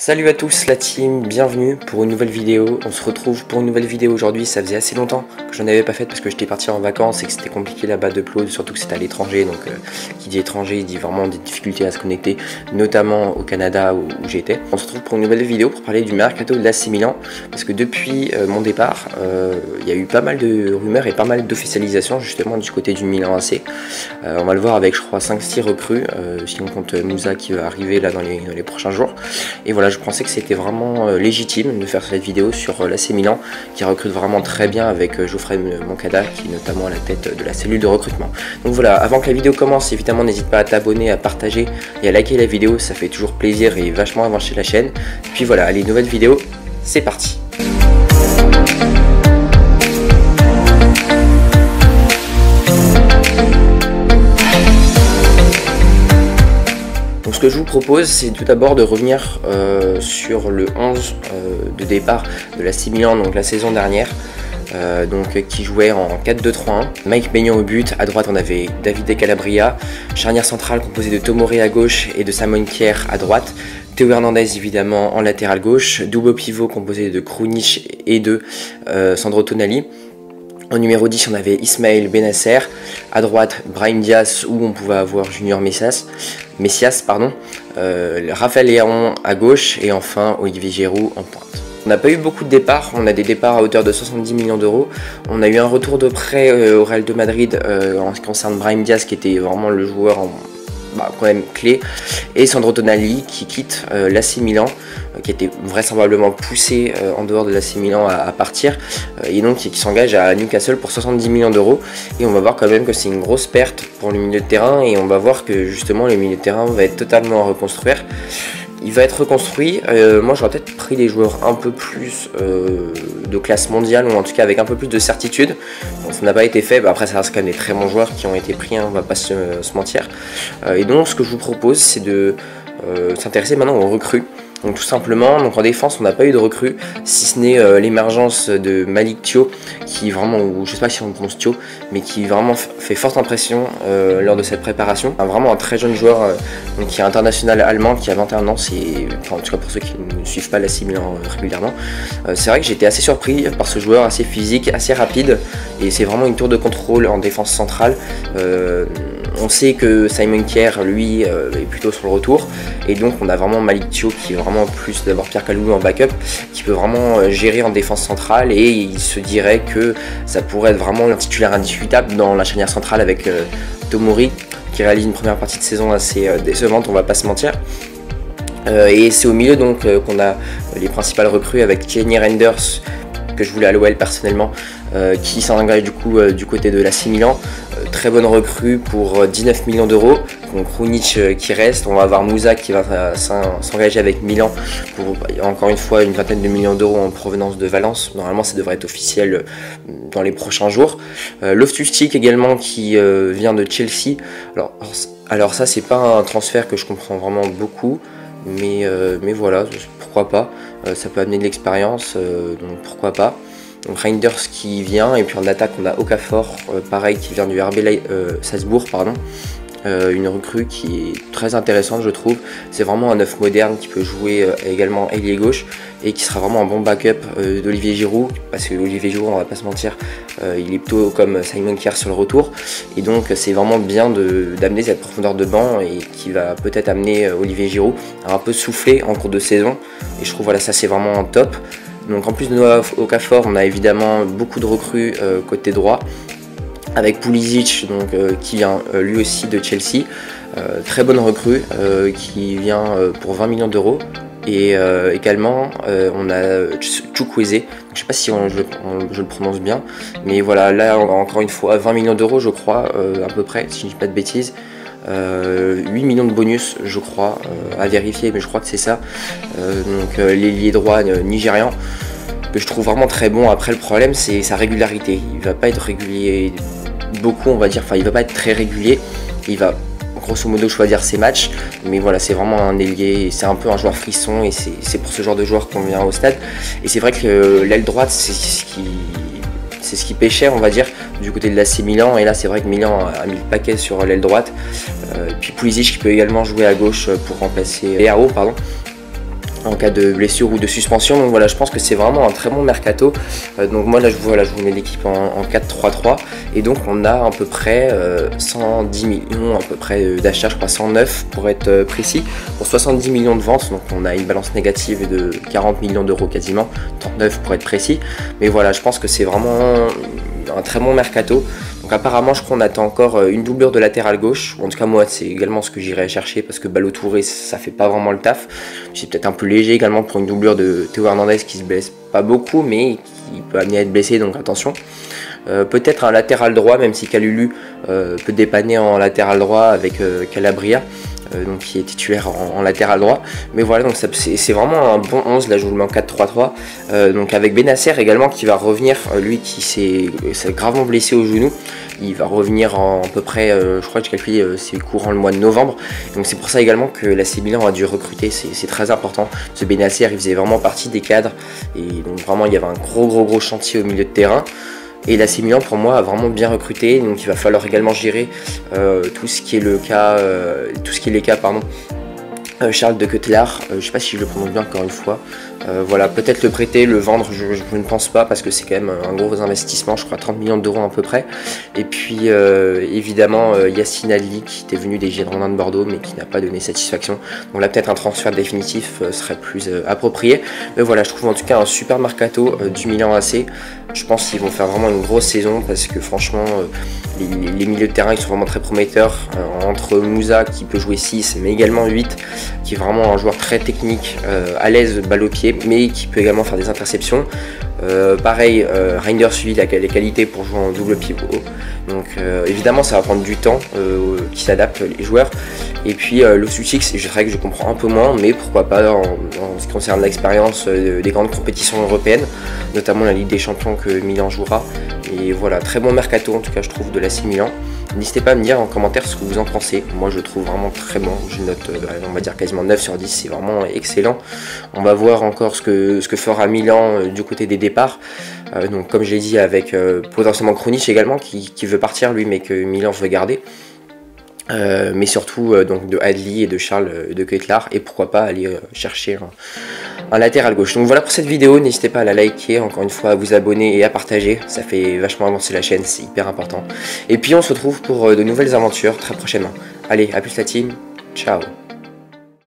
Salut à tous la team, bienvenue pour une nouvelle vidéo. On se retrouve pour une nouvelle vidéo aujourd'hui. Ça faisait assez longtemps que j'en avais pas fait parce que j'étais parti en vacances et que c'était compliqué là-bas d'upload, surtout que c'était à l'étranger. Donc qui dit étranger, il dit vraiment des difficultés à se connecter, notamment au Canada où j'étais. On se retrouve pour une nouvelle vidéo pour parler du mercato de l'AC Milan parce que depuis mon départ, il y a eu pas mal de rumeurs et pas mal d'officialisations justement du côté du Milan AC. On va le voir avec je crois 5-6 recrues, si on compte Moussa qui va arriver là dans les prochains jours. Et voilà, je pensais que c'était vraiment légitime de faire cette vidéo sur l'AC Milan qui recrute vraiment très bien avec Geoffrey Moncada qui est notamment à la tête de la cellule de recrutement. Donc voilà, avant que la vidéo commence, évidemment n'hésite pas à t'abonner, à partager et à liker la vidéo, ça fait toujours plaisir et vachement avancer la chaîne. Puis voilà, allez, nouvelle vidéo, c'est parti. Donc ce que je vous propose, c'est tout d'abord de revenir sur le 11 de départ de l'AC Milan, donc la saison dernière, qui jouait en 4-2-3-1. Mike Maignan au but, à droite on avait Davide Calabria, charnière centrale composée de Tomori à gauche et de Simon Kjær à droite, Théo Hernandez évidemment en latéral gauche, double pivot composé de Krunic et de Sandro Tonali. En numéro 10, on avait Ismaël Bennacer, à droite Brahim Diaz où on pouvait avoir Junior Messias, Raphaël Léon à gauche et enfin Olivier Giroud en pointe. On n'a pas eu beaucoup de départs, on a des départs à hauteur de 70 millions d'euros. On a eu un retour de prêt au Real de Madrid en ce qui concerne Brahim Diaz qui était vraiment le joueur quand même clé, et Sandro Tonali qui quitte l'AC Milan, qui était vraisemblablement poussé en dehors de l'AC Milan à partir, et donc qui s'engage à Newcastle pour 70 millions d'euros. Et on va voir quand même que c'est une grosse perte pour le milieu de terrain, et on va voir que justement le milieu de terrain va être totalement à reconstruire. Il va être reconstruit, moi j'aurais peut-être pris des joueurs un peu plus de classe mondiale, ou en tout cas avec un peu plus de certitude. Bon, ça n'a pas été fait, après ça reste quand même des très bons joueurs qui ont été pris, on va pas se mentir. Et donc ce que je vous propose, c'est de s'intéresser maintenant aux recrues. Donc tout simplement, en défense on n'a pas eu de recrue, si ce n'est l'émergence de Malik Thio, qui vraiment, ou je sais pas si on prononce Thio, mais qui vraiment fait forte impression lors de cette préparation. Vraiment un très jeune joueur qui est international allemand, qui a 21 ans, en tout cas pour ceux qui ne suivent pas l'AC Milan régulièrement. C'est vrai que j'étais assez surpris par ce joueur, assez physique, assez rapide, et c'est vraiment une tour de contrôle en défense centrale. On sait que Simon Kjær, lui, est plutôt sur le retour, et donc on a vraiment Malik Thio qui est vraiment, plus d'avoir Pierre Kaloulou en backup, qui peut vraiment gérer en défense centrale, et il se dirait que ça pourrait être vraiment un titulaire indiscutable dans la charnière centrale avec Tomori, qui réalise une première partie de saison assez décevante, on va pas se mentir. Et c'est au milieu donc qu'on a les principales recrues avec Kenny Reinders, que je voulais à l'OL personnellement, qui s'engage du coup du côté de l'AC Milan. Très bonne recrue pour 19 millions d'euros. Donc Krunic qui reste, on va avoir Moussa qui va s'engager avec Milan pour encore une fois une vingtaine de millions d'euros en provenance de Valence. Normalement ça devrait être officiel dans les prochains jours. Loftus-Cheek également qui vient de Chelsea. Alors ça c'est pas un transfert que je comprends vraiment beaucoup, mais voilà, pourquoi pas, ça peut amener de l'expérience, donc pourquoi pas. Donc Reinders qui vient, et puis en attaque on a Okafor, pareil, qui vient du RB Salzbourg, une recrue qui est très intéressante je trouve. C'est vraiment un neuf moderne qui peut jouer également ailier gauche et qui sera vraiment un bon backup d'Olivier Giroud, parce que Olivier Giroud, on va pas se mentir, il est plutôt comme Simon Kjær sur le retour, et donc c'est vraiment bien d'amener cette profondeur de banc, et qui va peut-être amener Olivier Giroud à un peu souffler en cours de saison, et je trouve voilà, ça c'est vraiment top. Donc en plus de Noah Okafor, on a évidemment beaucoup de recrues côté droit, avec Pulisic qui vient lui aussi de Chelsea, très bonne recrue qui vient pour 20 millions d'euros. Et également on a Chukwueze, je ne sais pas si je le prononce bien, mais voilà, là encore une fois 20 millions d'euros je crois, à peu près, si je ne dis pas de bêtises. 8 millions de bonus je crois, à vérifier, mais je crois que c'est ça. L'ailier droit nigérian, que je trouve vraiment très bon. Après le problème c'est sa régularité, il va pas être régulier beaucoup, on va dire, enfin il va pas être très régulier, il va grosso modo choisir ses matchs, mais voilà, c'est vraiment un ailier, c'est un peu un joueur frisson, et c'est pour ce genre de joueur qu'on vient au stade. Et c'est vrai que l'aile droite c'est ce qui pêchait, on va dire, du côté de l'AC Milan, et là c'est vrai que Milan a mis le paquet sur l'aile droite. Puis Pulisic qui peut également jouer à gauche pour remplacer Leao, en cas de blessure ou de suspension. Donc voilà, je pense que c'est vraiment un très bon mercato. Donc moi là je vous mets l'équipe en 4-3-3 et donc on a à peu près 110 millions à peu près d'achats, je crois 109 pour être précis, pour 70 millions de ventes. Donc on a une balance négative de 40 millions d'euros quasiment, 39 pour être précis. Mais voilà, je pense que c'est vraiment un très bon mercato. Donc apparemment je crois qu'on attend encore une doublure de latéral gauche, en tout cas moi c'est également ce que j'irai chercher parce que Ballo-Touré ça fait pas vraiment le taf. C'est peut-être un peu léger également pour une doublure de Théo Hernandez qui se blesse pas beaucoup mais qui peut amener à être blessé, donc attention. Peut-être un latéral droit, même si Kalulu peut dépanner en latéral droit avec Calabria, donc qui est titulaire en latéral droit. Mais voilà, donc c'est vraiment un bon 11. Là je vous le mets en 4-3-3, donc avec Benacer également qui va revenir, lui qui s'est gravement blessé au genou. Il va revenir en à peu près, je crois que j'ai calculé, c'est courant le mois de novembre. Donc c'est pour ça également que l'AC Milan a dû recruter, c'est très important. Ce Benacer il faisait vraiment partie des cadres et donc vraiment il y avait un gros chantier au milieu de terrain. Et l'AC Milan pour moi a vraiment bien recruté, donc il va falloir également gérer tout ce qui est les cas Charles de Ketelaere, je sais pas si je le prononce bien encore une fois. Voilà, peut-être le prêter, le vendre, je ne pense pas parce que c'est quand même un gros investissement, je crois 30 millions d'euros à peu près. Et puis évidemment Yacine Adli qui était venu des Girondins de Bordeaux mais qui n'a pas donné satisfaction. Donc là peut-être un transfert définitif serait plus approprié. Mais voilà, je trouve en tout cas un super mercato du Milan AC. Je pense qu'ils vont faire vraiment une grosse saison parce que franchement les milieux de terrain ils sont vraiment très prometteurs, entre Moussa qui peut jouer 6 mais également 8, qui est vraiment un joueur très technique, à l'aise balle au pied mais qui peut également faire des interceptions. Pareil, Reinders suivi les qualités pour jouer en double pivot. Donc évidemment ça va prendre du temps qui s'adapte les joueurs. Et puis le Loftus-Cheek, c'est vrai que je comprends un peu moins, mais pourquoi pas en ce qui concerne l'expérience des grandes compétitions européennes, notamment la Ligue des Champions que Milan jouera. Et voilà, très bon mercato en tout cas je trouve de l'AC Milan. N'hésitez pas à me dire en commentaire ce que vous en pensez. Moi je le trouve vraiment très bon, je note on va dire quasiment 9 sur 10, c'est vraiment excellent. On va voir encore ce que fera Milan du côté des départs. Donc comme je l'ai dit avec potentiellement Krunic également qui veut partir lui mais que Milan veut garder. Mais surtout donc de Adli et de Charles de Ketelaere et pourquoi pas aller chercher un latéral gauche. Donc voilà pour cette vidéo, n'hésitez pas à la liker, encore une fois à vous abonner et à partager, ça fait vachement avancer la chaîne, c'est hyper important. Et puis on se retrouve pour de nouvelles aventures très prochainement. Allez, à plus la team, ciao.